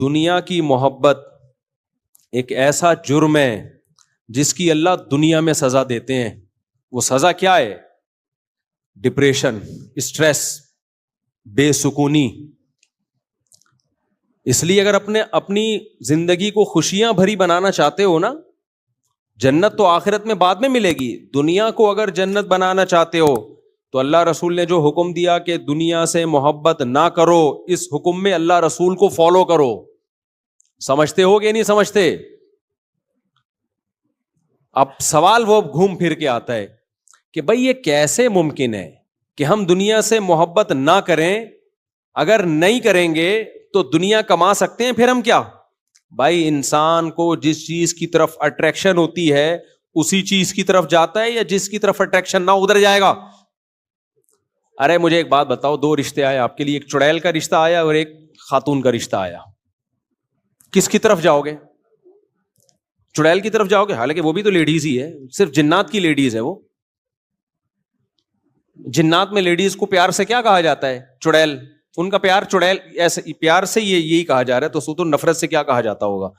دنیا کی محبت ایک ایسا جرم ہے جس کی اللہ دنیا میں سزا دیتے ہیں. وہ سزا کیا ہے؟ ڈپریشن، اسٹریس، بے سکونی. اس لیے اگر اپنی زندگی کو خوشیاں بھری بنانا چاہتے ہو نا، جنت تو آخرت میں بعد میں ملے گی. دنیا کو اگر جنت بنانا چاہتے ہو تو اللہ رسول نے جو حکم دیا کہ دنیا سے محبت نہ کرو، اس حکم میں اللہ رسول کو فالو کرو. سمجھتے ہو کہ نہیں سمجھتے؟ اب سوال وہ گھوم پھر کے آتا ہے کہ بھئی یہ کیسے ممکن ہے کہ ہم دنیا سے محبت نہ کریں؟ اگر نہیں کریں گے تو دنیا کما سکتے ہیں، پھر ہم کیا؟ بھائی انسان کو جس چیز کی طرف اٹریکشن ہوتی ہے اسی چیز کی طرف جاتا ہے، یا جس کی طرف اٹریکشن نہ ادھر جائے گا؟ ارے مجھے ایک بات بتاؤ، دو رشتے آئے آپ کے لیے، ایک چڑیل کا رشتہ آیا اور ایک خاتون کا رشتہ آیا. کس کی طرف جاؤ گے؟ چڑیل کی طرف جاؤ گے؟ حالانکہ وہ بھی تو لیڈیز ہی ہے، صرف جنات کی لیڈیز ہے وہ. جنات میں لیڈیز کو پیار سے کیا کہا جاتا ہے؟ چڑیل. ان کا پیار چڑیل ایسے پیار سے یہی کہا جا رہا ہے، تو سو تو نفرت سے کیا کہا جاتا ہوگا؟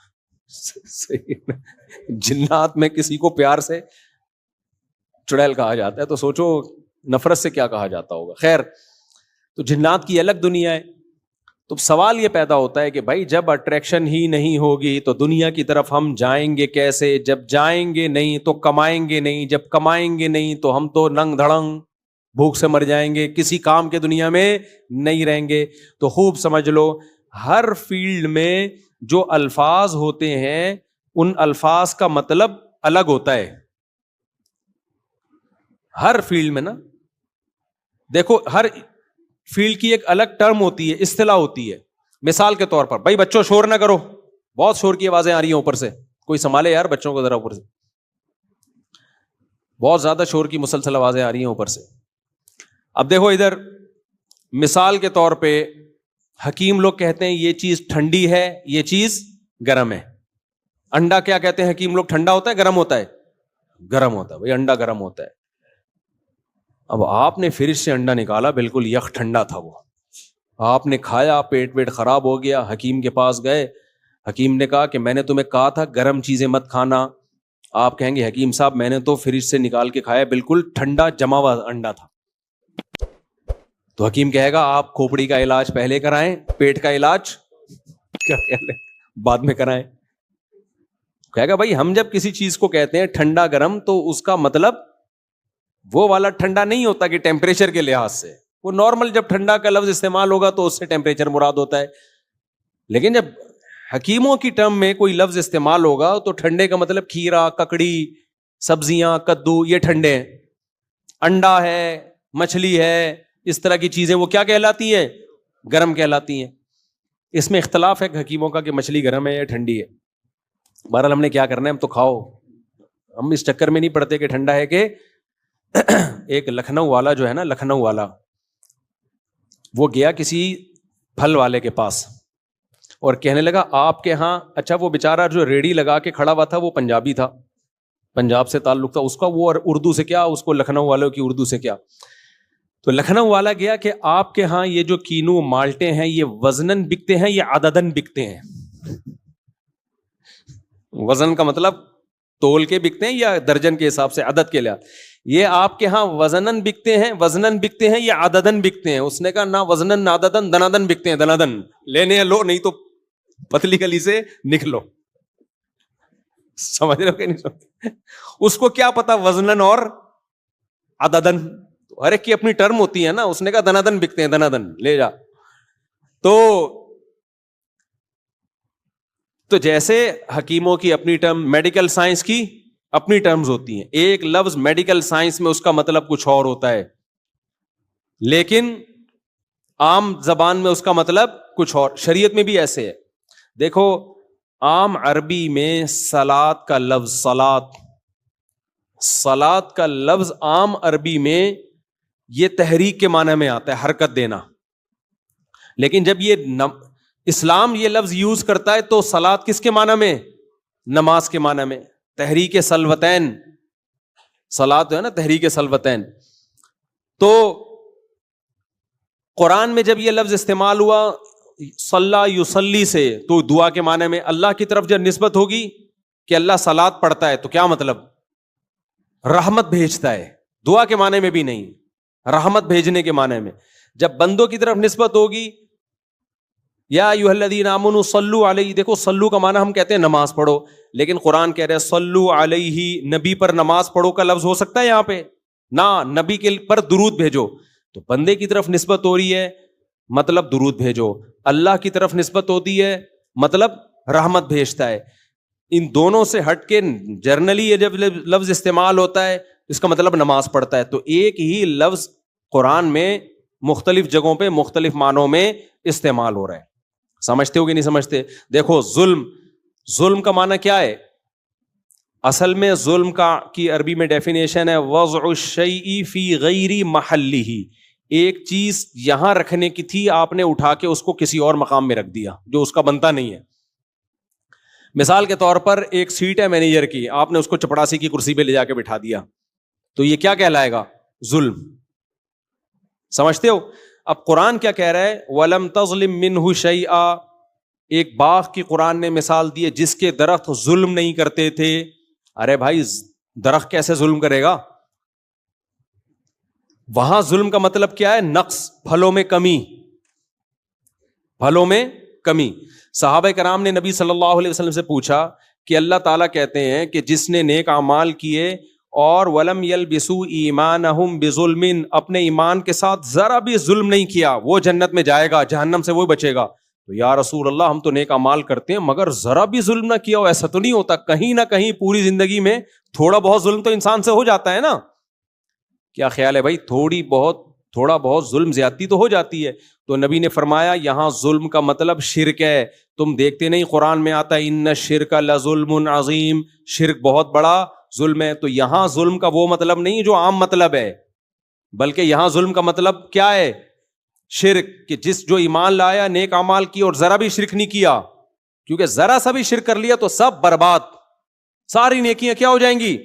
جنات میں کسی کو پیار سے چڑیل کہا جاتا ہے، تو سوچو نفرت سے کیا کہا جاتا ہوگا. خیر، تو جنات کی الگ دنیا ہے. تو سوال یہ پیدا ہوتا ہے کہ بھائی جب اٹریکشن ہی نہیں ہوگی تو دنیا کی طرف ہم جائیں گے کیسے؟ جب جائیں گے نہیں تو کمائیں گے نہیں، جب کمائیں گے نہیں تو ہم تو ننگ دھڑنگ بھوک سے مر جائیں گے، کسی کام کے دنیا میں نہیں رہیں گے. تو خوب سمجھ لو، ہر فیلڈ میں جو الفاظ ہوتے ہیں ان الفاظ کا مطلب الگ ہوتا ہے. ہر فیلڈ میں نا، دیکھو ہر فیلڈ کی ایک الگ ٹرم ہوتی ہے، اصطلاح ہوتی ہے. مثال کے طور پر، بھائی بچوں شور نہ کرو، بہت شور کی آوازیں آ رہی ہیں اوپر سے، کوئی سنبھالے یار بچوں کو ذرا، اوپر سے بہت زیادہ شور کی مسلسل آوازیں آ رہی ہیں اوپر سے. اب دیکھو ادھر مثال کے طور پہ حکیم لوگ کہتے ہیں یہ چیز ٹھنڈی ہے، یہ چیز گرم ہے. انڈا کیا کہتے ہیں حکیم لوگ؟ ٹھنڈا ہوتا ہے گرم ہوتا ہے؟ گرم ہوتا ہے. بھائی انڈا گرم ہوتا ہے. اب آپ نے فریج سے انڈا نکالا، بالکل یخ ٹھنڈا تھا، وہ آپ نے کھایا، پیٹ ویٹ خراب ہو گیا، حکیم کے پاس گئے، حکیم نے کہا کہ میں نے تمہیں کہا تھا گرم چیزیں مت کھانا. آپ کہیں گے حکیم صاحب میں نے تو فریج سے نکال کے کھایا، بالکل ٹھنڈا جما ہوا انڈا تھا. تو حکیم کہے گا آپ کھوپڑی کا علاج پہلے کرائیں، پیٹ کا علاج کیا بعد میں کرائیں. کہے گا بھائی ہم جب کسی چیز کو کہتے ہیں ٹھنڈا گرم تو اس کا مطلب وہ والا ٹھنڈا نہیں ہوتا کہ ٹیمپریچر کے لحاظ سے، وہ نارمل جب ٹھنڈا کا لفظ استعمال ہوگا تو اس سے ٹیمپریچر مراد ہوتا ہے. لیکن جب حکیموں کی ٹرم میں کوئی لفظ استعمال ہوگا تو ٹھنڈے کا مطلب کھیرا، ککڑی، سبزیاں، کدو، یہ ٹھنڈے ہیں. انڈا ہے، مچھلی ہے، اس طرح کی چیزیں وہ کیا کہلاتی ہیں؟ گرم کہلاتی ہیں. اس میں اختلاف ہے حکیموں کا کہ مچھلی گرم ہے یا ٹھنڈی ہے. بہرحال ہم نے کیا کرنا ہے، ہم تو کھاؤ، ہم اس چکر میں نہیں پڑتے کہ ٹھنڈا ہے کہ ایک لکھنؤ والا جو ہے نا، لکھنؤ والا وہ گیا کسی پھل والے کے پاس اور کہنے لگا آپ کے ہاں، اچھا وہ بیچارہ جو ریڑھی لگا کے کھڑا ہوا تھا وہ پنجابی تھا، پنجاب سے تعلق تھا اس کا، وہ اردو سے کیا، اس کو لکھنؤ والوں کی اردو سے کیا. تو لکھنؤ والا گیا کہ آپ کے ہاں یہ جو کینو مالٹے ہیں یہ وزنن بکتے ہیں یا عددن بکتے ہیں؟ وزن کا مطلب تول کے بکتے ہیں یا درجن کے حساب سے، عدد کے لحاظ. یہ آپ کے ہاں وزنن بکتے ہیں، وزنن بکتے ہیں یا عددن بکتے ہیں؟ اس نے کہا نہ وزنن نہ عددن، دنادن بکتے ہیں. دنادن لینے ہیں لو، نہیں تو پتلی گلی سے نکلو. سمجھ رہے ہو کہ نہیں سمجھ؟ اس کو کیا پتا وزنن اور عددن، ہر ایک کی اپنی ٹرم ہوتی ہے نا. اس نے کہا دنادن بکتے ہیں، دنادن لے جا. تو جیسے حکیموں کی اپنی ٹرم، میڈیکل سائنس کی اپنی ٹرمز ہوتی ہیں. ایک لفظ میڈیکل سائنس میں اس کا مطلب کچھ اور ہوتا ہے، لیکن عام زبان میں اس کا مطلب کچھ اور. شریعت میں بھی ایسے ہے. دیکھو عام عربی میں صلاۃ کا لفظ، صلاۃ کا لفظ عام عربی میں یہ تحریک کے معنی میں آتا ہے، حرکت دینا. لیکن جب یہ اسلام یہ لفظ یوز کرتا ہے تو صلاۃ کس کے معنی میں؟ نماز کے معنی میں. تحریک سلوتین، صلاۃ ہے نا تحریک سلوتین. تو قرآن میں جب یہ لفظ استعمال ہوا، صلی یصلی سے تو دعا کے معنی میں اللہ کی طرف جب نسبت ہوگی کہ اللہ صلات پڑھتا ہے تو کیا مطلب؟ رحمت بھیجتا ہے، دعا کے معنی میں بھی نہیں، رحمت بھیجنے کے معنی میں۔ جب بندوں کی طرف نسبت ہوگی یا ایھا الذین آمنوا صلوا علیہ، دیکھو صلو کا معنی ہم کہتے ہیں نماز پڑھو، لیکن قرآن کہہ رہے ہیں صلو علیہ، نبی پر نماز پڑھو کا لفظ ہو سکتا ہے یہاں پہ؟ نہ، نبی کے پر درود بھیجو۔ تو بندے کی طرف نسبت ہو رہی ہے مطلب درود بھیجو، اللہ کی طرف نسبت ہوتی ہے مطلب رحمت بھیجتا ہے۔ ان دونوں سے ہٹ کے جرنلی یہ جب لفظ استعمال ہوتا ہے اس کا مطلب نماز پڑھتا ہے، تو ایک ہی لفظ قرآن میں مختلف جگہوں پہ مختلف معنوں میں استعمال ہو رہا ہے۔ سمجھتے ہو کہ نہیں سمجھتے؟ دیکھو ظلم کا معنی کیا ہے؟ اصل میں ظلم کی عربی میں ڈیفینیشن ہے وضع الشیء فی غیر محلہ، ایک چیز یہاں رکھنے کی تھی، آپ نے اٹھا کے اس کو کسی اور مقام میں رکھ دیا جو اس کا بنتا نہیں ہے۔ مثال کے طور پر ایک سیٹ ہے مینیجر کی، آپ نے اس کو چپڑاسی کی کرسی پہ لے جا کے بٹھا دیا، تو یہ کیا کہلائے گا؟ ظلم۔ سمجھتے ہو؟ اب قرآن کیا کہہ رہا ہے؟ وَلَمْ تَظْلِم مِّنْهُ شَيْئًا، ایک باغ کی قرآن نے مثال دی ہے جس کے درخت ظلم نہیں کرتے تھے۔ ارے بھائی درخت کیسے ظلم کرے گا؟ وہاں ظلم کا مطلب کیا ہے؟ نقص، پھلوں میں کمی، پھلوں میں کمی۔ صحابہ کرام نے نبی صلی اللہ علیہ وسلم سے پوچھا کہ اللہ تعالیٰ کہتے ہیں کہ جس نے نیک اعمال کیے اور وَلَمْ يَلْبِسُوا إِيمَانَهُمْ بِظُلْمٍ، اپنے ایمان کے ساتھ ذرا بھی ظلم نہیں کیا، وہ جنت میں جائے گا، جہنم سے وہ بچے گا۔ تو یا رسول اللہ ہم تو نیک اعمال کرتے ہیں مگر ذرا بھی ظلم نہ کیا ہو، ایسا تو نہیں ہوتا؟ کہیں نہ کہیں پوری زندگی میں تھوڑا بہت ظلم تو انسان سے ہو جاتا ہے نا؟ کیا خیال ہے بھائی؟ تھوڑا بہت ظلم زیادتی تو ہو جاتی ہے۔ تو نبی نے فرمایا یہاں ظلم کا مطلب شرک ہے۔ تم دیکھتے نہیں قرآن میں آتا ہے ان الشرک لظلم عظیم، شرک بہت بڑا ظلم ہے۔ تو یہاں ظلم کا وہ مطلب نہیں جو عام مطلب ہے، بلکہ یہاں ظلم کا مطلب کیا ہے؟ شرک، کہ جو ایمان لایا، نیک اعمال کی اور ذرا بھی شرک نہیں کیا، کیونکہ ذرا سا بھی شرک کر لیا تو سب برباد، ساری نیکیاں کیا ہو جائیں گی؟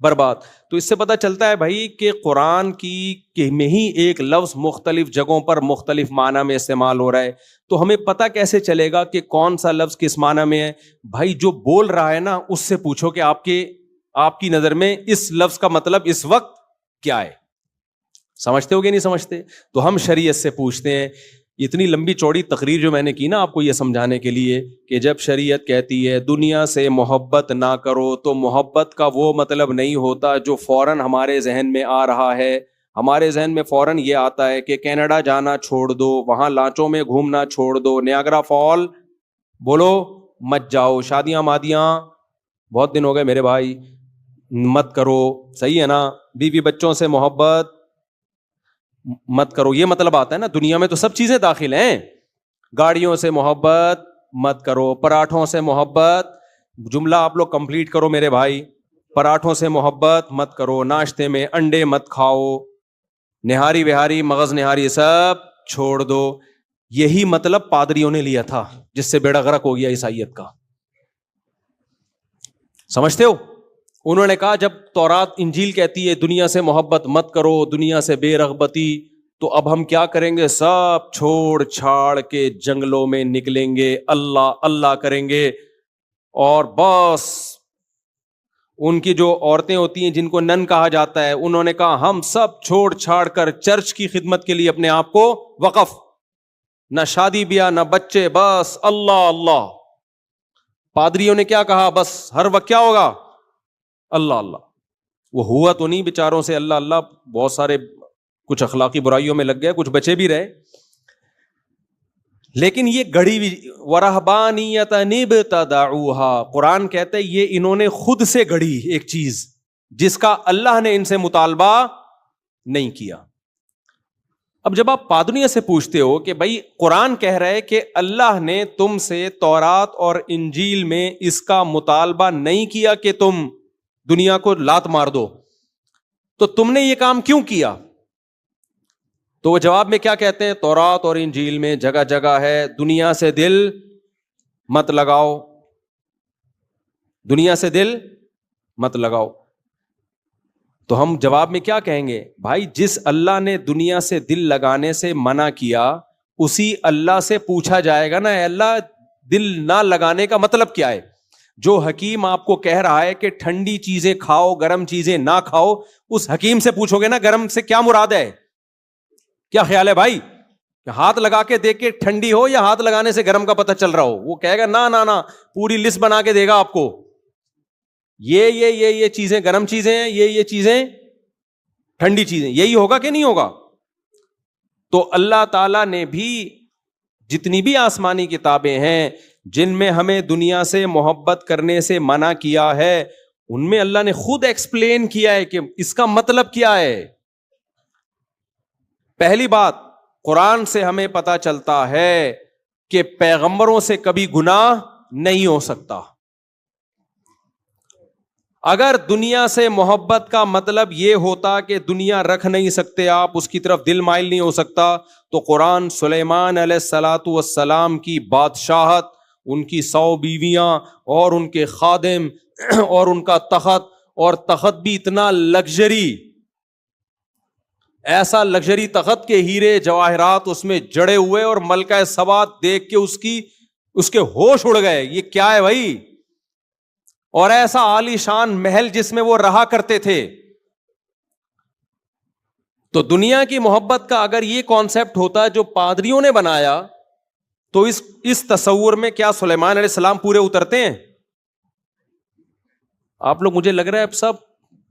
برباد۔ تو اس سے پتہ چلتا ہے بھائی کہ قرآن کی میں ہی ایک لفظ مختلف جگہوں پر مختلف معنی میں استعمال ہو رہا ہے، تو ہمیں پتہ کیسے چلے گا کہ کون سا لفظ کس معنی میں ہے؟ بھائی جو بول رہا ہے نا اس سے پوچھو کہ آپ کی نظر میں اس لفظ کا مطلب اس وقت کیا ہے؟ سمجھتے ہو کہ نہیں سمجھتے؟ تو ہم شریعت سے پوچھتے ہیں۔ اتنی لمبی چوڑی تقریر جو میں نے کی نا آپ کو یہ سمجھانے کے لیے کہ جب شریعت کہتی ہے دنیا سے محبت نہ کرو، تو محبت کا وہ مطلب نہیں ہوتا جو فوراً ہمارے ذہن میں آ رہا ہے۔ ہمارے ذہن میں فوراً یہ آتا ہے کہ کینیڈا جانا چھوڑ دو، وہاں لانچوں میں گھومنا چھوڑ دو، نیاگرا فال بولو مت جاؤ، شادیاں مادیاں بہت دن ہو گئے میرے بھائی مت کرو، صحیح ہے نا، بیوی بچوں سے محبت مت کرو، یہ مطلب آتا ہے نا۔ دنیا میں تو سب چیزیں داخل ہیں، گاڑیوں سے محبت مت کرو، پراٹھوں سے محبت، جملہ آپ لوگ کمپلیٹ کرو میرے بھائی، پراٹھوں سے محبت مت کرو، ناشتے میں انڈے مت کھاؤ، نہاری وہاری مغز نہاری سب چھوڑ دو۔ یہی مطلب پادریوں نے لیا تھا جس سے بیڑا غرق ہو گیا عیسائیت کا، سمجھتے ہو؟ انہوں نے کہا جب تورات انجیل کہتی ہے دنیا سے محبت مت کرو، دنیا سے بے رغبتی، تو اب ہم کیا کریں گے؟ سب چھوڑ چھاڑ کے جنگلوں میں نکلیں گے، اللہ اللہ کریں گے، اور بس ان کی جو عورتیں ہوتی ہیں جن کو نن کہا جاتا ہے، انہوں نے کہا ہم سب چھوڑ چھاڑ کر چرچ کی خدمت کے لیے اپنے آپ کو وقف، نہ شادی بیاہ نہ بچے، بس اللہ اللہ۔ پادریوں نے کیا کہا؟ بس ہر وقت کیا ہوگا؟ اللہ اللہ۔ وہ ہوا تو نہیں بیچاروں سے اللہ اللہ، بہت سارے کچھ اخلاقی برائیوں میں لگ گئے، کچھ بچے بھی رہے، لیکن یہ گڑی ہوئی وَرَهْبَانِيَّةً ابْتَدَعُوهَا، قرآن کہتا ہے یہ انہوں نے خود سے گڑی ایک چیز جس کا اللہ نے ان سے مطالبہ نہیں کیا۔ اب جب آپ پادریوں سے پوچھتے ہو کہ بھائی قرآن کہہ رہا ہے کہ اللہ نے تم سے تورات اور انجیل میں اس کا مطالبہ نہیں کیا کہ تم دنیا کو لات مار دو، تو تم نے یہ کام کیوں کیا؟ تو وہ جواب میں کیا کہتے ہیں؟ تورات اور انجیل میں جگہ جگہ ہے دنیا سے دل مت لگاؤ، دنیا سے دل مت لگاؤ۔ تو ہم جواب میں کیا کہیں گے؟ بھائی جس اللہ نے دنیا سے دل لگانے سے منع کیا اسی اللہ سے پوچھا جائے گا نا اے اللہ دل نہ لگانے کا مطلب کیا ہے. جو حکیم آپ کو کہہ رہا ہے کہ ٹھنڈی چیزیں کھاؤ گرم چیزیں نہ کھاؤ, اس حکیم سے پوچھو گے نا گرم سے کیا مراد ہے. کیا خیال ہے بھائی, ہاتھ لگا کے دیکھ کے ٹھنڈی ہو یا ہاتھ لگانے سے گرم کا پتہ چل رہا ہو؟ وہ کہے گا نا پوری لسٹ بنا کے دے گا آپ کو, یہ چیزیں گرم چیزیں ہیں, یہ چیزیں ٹھنڈی چیزیں, یہی ہوگا کہ نہیں ہوگا؟ تو اللہ تعالیٰ نے بھی جتنی بھی آسمانی کتابیں ہیں جن میں ہمیں دنیا سے محبت کرنے سے منع کیا ہے, ان میں اللہ نے خود ایکسپلین کیا ہے کہ اس کا مطلب کیا ہے. پہلی بات, قرآن سے ہمیں پتا چلتا ہے کہ پیغمبروں سے کبھی گناہ نہیں ہو سکتا. اگر دنیا سے محبت کا مطلب یہ ہوتا کہ دنیا رکھ نہیں سکتے آپ, اس کی طرف دل مائل نہیں ہو سکتا, تو قرآن سلیمان علیہ الصلاۃ والسلام کی بادشاہت, ان کی 100 بیویاں اور ان کے خادم اور ان کا تخت, اور تخت بھی اتنا لگژری, ایسا لگژری تخت کے ہیرے جواہرات اس میں جڑے ہوئے, اور ملکہ سبا دیکھ کے اس کے ہوش اڑ گئے, یہ کیا ہے بھائی. اور ایسا عالی شان محل جس میں وہ رہا کرتے تھے. تو دنیا کی محبت کا اگر یہ کانسیپٹ ہوتا جو پادریوں نے بنایا, تو اس تصور میں کیا سلیمان علیہ السلام پورے اترتے ہیں؟ آپ لوگ, مجھے لگ رہا ہے اب سب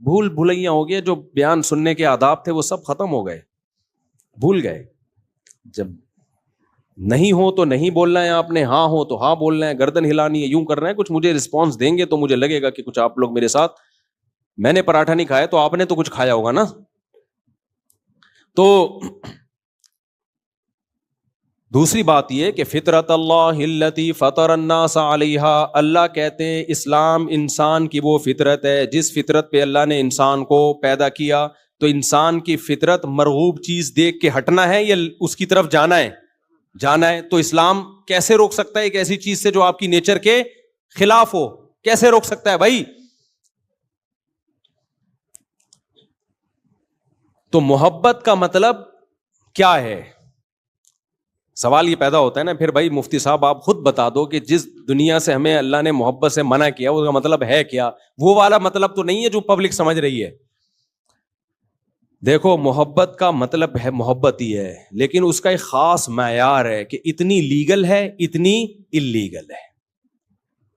بھول بھلائیاں ہو گیا, جو بیان سننے کے آداب تھے وہ سب ختم ہو گئے, بھول گئے. جب نہیں ہو تو نہیں بولنا ہے آپ نے, ہاں ہو تو ہاں بولنا ہے, گردن ہلانی ہے, یوں کرنا ہے. کچھ مجھے رسپانس دیں گے تو مجھے لگے گا کہ کچھ آپ لوگ میرے ساتھ, میں نے پراٹھا نہیں کھایا تو آپ نے تو کچھ کھایا ہوگا نا. تو دوسری بات یہ کہ فطرت اللہ التی فطر الناس علیہا, اللہ کہتے ہیں اسلام انسان کی وہ فطرت ہے جس فطرت پہ اللہ نے انسان کو پیدا کیا. تو انسان کی فطرت مرغوب چیز دیکھ کے ہٹنا ہے یا اس کی طرف جانا ہے؟ جانا ہے. تو اسلام کیسے روک سکتا ہے ایک ایسی چیز سے جو آپ کی نیچر کے خلاف ہو؟ کیسے روک سکتا ہے بھائی؟ تو محبت کا مطلب کیا ہے؟ سوال یہ پیدا ہوتا ہے نا پھر, بھائی مفتی صاحب آپ خود بتا دو کہ جس دنیا سے ہمیں اللہ نے محبت سے منع کیا اس کا مطلب ہے کیا؟ وہ والا مطلب تو نہیں ہے جو پبلک سمجھ رہی ہے. دیکھو, محبت کا مطلب ہے محبت ہی ہے, لیکن اس کا ایک خاص معیار ہے کہ اتنی لیگل ہے اتنی اللیگل ہے.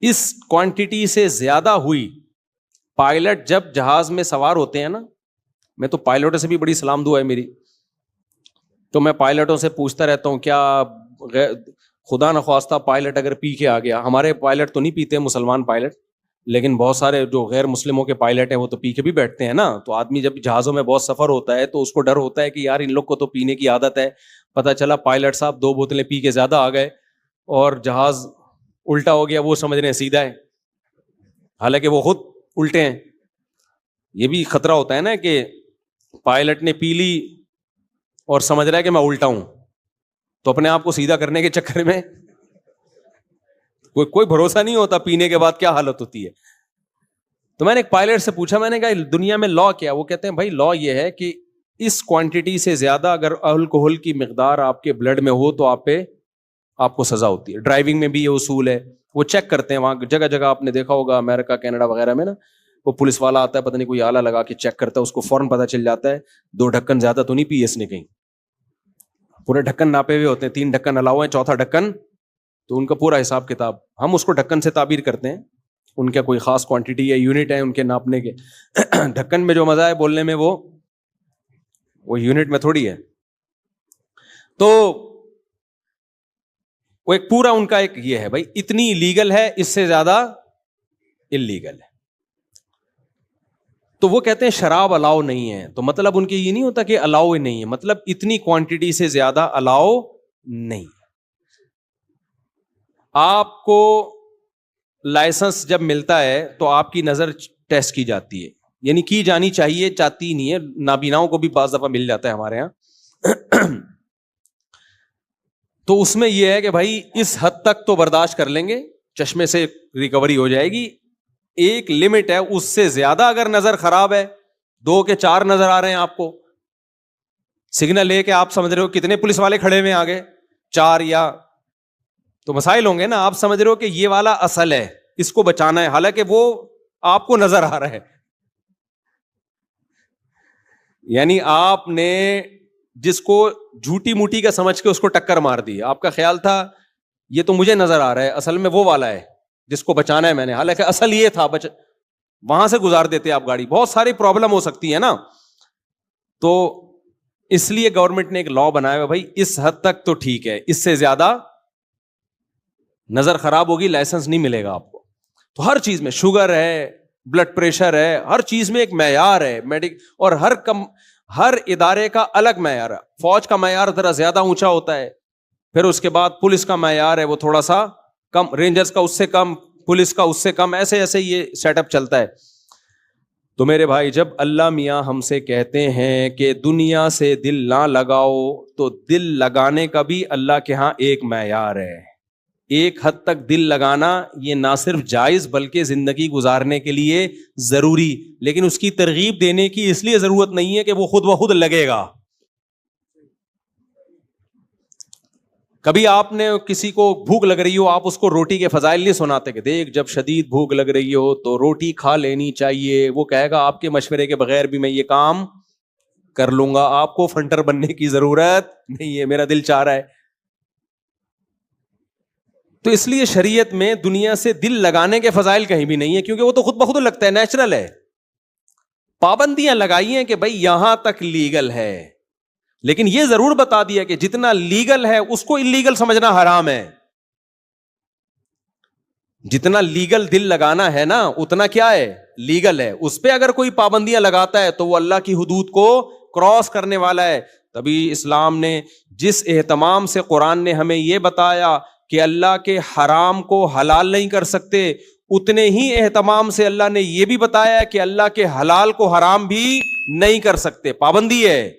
اس کوانٹٹی سے زیادہ ہوئی. پائلٹ جب جہاز میں سوار ہوتے ہیں نا, میں تو پائلٹوں سے بھی بڑی سلام دعا ہے میری, تو میں پائلٹوں سے پوچھتا رہتا ہوں کیا خدا نخواستہ پائلٹ اگر پی کے آ گیا, ہمارے پائلٹ تو نہیں پیتے مسلمان پائلٹ, لیکن بہت سارے جو غیر مسلموں کے پائلٹ ہیں وہ تو پی کے بھی بیٹھتے ہیں نا. تو آدمی جب جہازوں میں بہت سفر ہوتا ہے تو اس کو ڈر ہوتا ہے کہ یار ان لوگ کو تو پینے کی عادت ہے, پتہ چلا پائلٹ صاحب 2 بوتلیں پی کے زیادہ آ گئے اور جہاز الٹا ہو گیا, وہ سمجھ رہے ہیں سیدھا ہے, حالانکہ وہ خود الٹے ہیں. یہ بھی خطرہ ہوتا ہے نا کہ پائلٹ نے پی لی اور سمجھ رہا ہے کہ میں الٹا ہوں, تو اپنے آپ کو سیدھا کرنے کے چکر میں کوئی بھروسہ نہیں ہوتا پینے کے بعد کیا حالت ہوتی ہے. تو میں نے ایک پائلٹ سے پوچھا, میں نے کہا دنیا میں لا کیا؟ وہ کہتے ہیں بھائی لا یہ ہے کہ اس کوانٹٹی سے زیادہ اگر الکوہل کی مقدار آپ کے بلڈ میں ہو تو آپ کو سزا ہوتی ہے. ڈرائیونگ میں بھی یہ اصول ہے, وہ چیک کرتے ہیں وہاں جگہ جگہ, آپ نے دیکھا ہوگا امریکہ کینیڈا وغیرہ میں نا, وہ پولیس والا آتا ہے پتہ نہیں کوئی آلہ لگا کے چیک کرتا ہے, اس کو فوراً پتہ چل جاتا ہے 2 ڈھکن زیادہ تو نہیں پی اس نے کہیں. پورے ڈھکن ناپے ہوئے ہوتے ہیں, 3 ڈھکن الاؤ ہیں, 4تھا ڈھکن تو ان کا پورا حساب کتاب. ہم اس کو ڈھکن سے تعبیر کرتے ہیں, ان کا کوئی خاص کوانٹٹی یا یونٹ ہے ان کے ناپنے کے. ڈھکن میں جو مزہ ہے بولنے میں وہ یونٹ میں تھوڑی ہے. تو وہ ایک پورا ان کا ایک یہ ہے بھائی اتنی لیگل ہے, اس سے زیادہ اللیگل ہے. تو وہ کہتے ہیں شراب الاؤ نہیں ہے, تو مطلب ان کے یہ نہیں ہوتا کہ الاؤ ہی نہیں ہے, مطلب اتنی کوانٹٹی سے زیادہ الاؤ نہیں. آپ کو لائسنس جب ملتا ہے تو آپ کی نظر ٹیسٹ کی جاتی ہے, یعنی کی جانی چاہیے, چاہتی نہیں ہے, نابیناؤں کو بھی بعض دفعہ مل جاتا ہے ہمارے ہاں. تو اس میں یہ ہے کہ بھائی اس حد تک تو برداشت کر لیں گے, چشمے سے ریکوری ہو جائے گی, ایک لمٹ ہے, اس سے زیادہ اگر نظر خراب ہے, 2 کے 4 نظر آ رہے ہیں آپ کو, سگنل لے کے آپ سمجھ رہے ہو کتنے پولیس والے کھڑے ہوئے آگے, 4 یا تو مسائل ہوں گے نا. آپ سمجھ رہے ہو کہ یہ والا اصل ہے, اس کو بچانا ہے, حالانکہ وہ آپ کو نظر آ رہا ہے. یعنی آپ نے جس کو جھوٹی موٹی کا سمجھ کے اس کو ٹکر مار دی, آپ کا خیال تھا یہ تو مجھے نظر آ رہا ہے, اصل میں وہ والا ہے جس کو بچانا ہے میں نے, حالانکہ اصل یہ تھا. وہاں سے گزار دیتے آپ گاڑی. بہت ساری پرابلم ہو سکتی ہے نا. تو اس لیے گورنمنٹ نے ایک لا بنایا ہے, بھائی اس حد تک تو ٹھیک ہے, اس سے زیادہ نظر خراب ہوگی لائسنس نہیں ملے گا آپ کو. تو ہر چیز میں, شوگر ہے, بلڈ پریشر ہے, ہر چیز میں ایک معیار ہے اور ہر ادارے کا الگ معیار ہے. فوج کا معیار ذرا زیادہ اونچا ہوتا ہے, پھر اس کے بعد پولیس کا معیار ہے وہ تھوڑا سا کم, رینجرز کا اس سے کم, پولیس کا اس سے کم, ایسے ایسے یہ سیٹ اپ چلتا ہے. تو میرے بھائی جب اللہ میاں ہم سے کہتے ہیں کہ دنیا سے دل نہ لگاؤ, تو دل لگانے کا بھی اللہ کے ہاں ایک معیار ہے. ایک حد تک دل لگانا یہ نہ صرف جائز بلکہ زندگی گزارنے کے لیے ضروری, لیکن اس کی ترغیب دینے کی اس لیے ضرورت نہیں ہے کہ وہ خود بخود لگے گا. کبھی آپ نے کسی کو بھوک لگ رہی ہو, آپ اس کو روٹی کے فضائل نہیں سناتے کہ دیکھ جب شدید بھوک لگ رہی ہو تو روٹی کھا لینی چاہیے. وہ کہے گا آپ کے مشورے کے بغیر بھی میں یہ کام کر لوں گا, آپ کو فنٹر بننے کی ضرورت نہیں ہے, میرا دل چاہ رہا ہے. تو اس لیے شریعت میں دنیا سے دل لگانے کے فضائل کہیں بھی نہیں ہے, کیونکہ وہ تو خود بخود لگتا ہے, نیچرل ہے. پابندیاں لگائی ہیں کہ بھائی یہاں تک لیگل ہے, لیکن یہ ضرور بتا دیا کہ جتنا لیگل ہے اس کو انلیگل سمجھنا حرام ہے. جتنا لیگل دل لگانا ہے نا اتنا کیا ہے, لیگل ہے. اس پہ اگر کوئی پابندیاں لگاتا ہے تو وہ اللہ کی حدود کو کراس کرنے والا ہے. تبھی اسلام نے جس اہتمام سے قرآن نے ہمیں یہ بتایا کہ اللہ کے حرام کو حلال نہیں کر سکتے, اتنے ہی اہتمام سے اللہ نے یہ بھی بتایا کہ اللہ کے حلال کو حرام بھی نہیں کر سکتے. پابندی ہے.